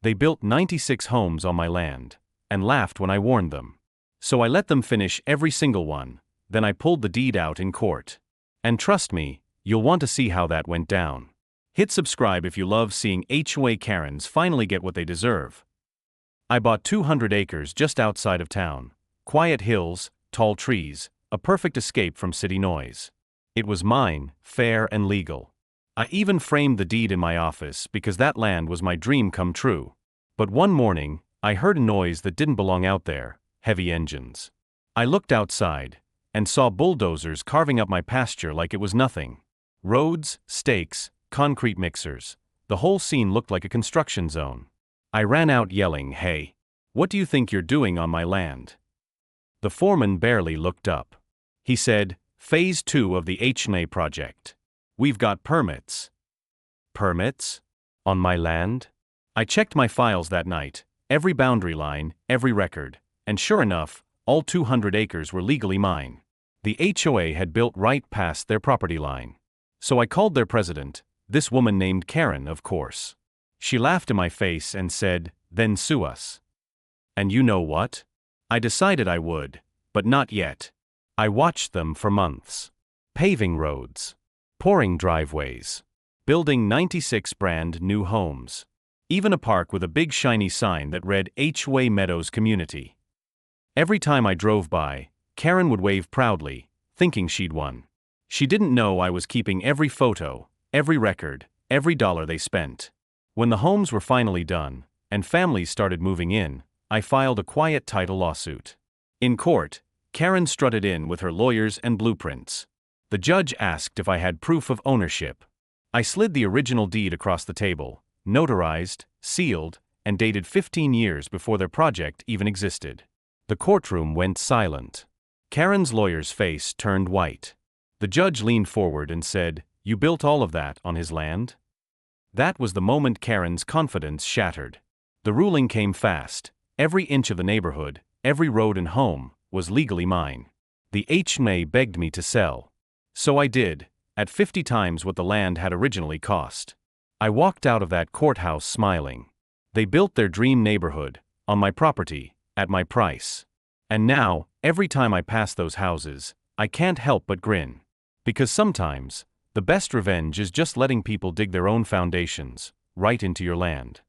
They built 96 homes on my land, and laughed when I warned them. So I let them finish every single one, then I pulled the deed out in court. And trust me, you'll want to see how that went down. Hit subscribe if you love seeing HOA Karens finally get what they deserve. I bought 200 acres just outside of town. Quiet hills, tall trees, a perfect escape from city noise. It was mine, fair and legal. I even framed the deed in my office because that land was my dream come true. But one morning, I heard a noise that didn't belong out there: heavy engines. I looked outside and saw bulldozers carving up my pasture like it was nothing. Roads, stakes, concrete mixers. The whole scene looked like a construction zone. I ran out yelling, "Hey, what do you think you're doing on my land?" The foreman barely looked up. He said, "Phase 2 of the HOA project. We've got permits." Permits? On my land? I checked my files that night, every boundary line, every record, and sure enough, all 200 acres were legally mine. The HOA had built right past their property line. So I called their president, this woman named Karen, of course. She laughed in my face and said, "Then sue us." And you know what? I decided I would, but not yet. I watched them for months. Paving roads. Pouring driveways. Building 96 brand new homes. Even a park with a big shiny sign that read HOA Meadows Community. Every time I drove by, Karen would wave proudly, thinking she'd won. She didn't know I was keeping every photo, every record, every dollar they spent. When the homes were finally done, and families started moving in, I filed a quiet title lawsuit. In court, Karen strutted in with her lawyers and blueprints. The judge asked if I had proof of ownership. I slid the original deed across the table, notarized, sealed, and dated 15 years before their project even existed. The courtroom went silent. Karen's lawyer's face turned white. The judge leaned forward and said, "You built all of that on his land?" That was the moment Karen's confidence shattered. The ruling came fast. Every inch of the neighborhood, every road and home, was legally mine. The HOA begged me to sell. So I did, at 50 times what the land had originally cost. I walked out of that courthouse smiling. They built their dream neighborhood, on my property, at my price. And now, every time I pass those houses, I can't help but grin. Because sometimes, the best revenge is just letting people dig their own foundations, right into your land.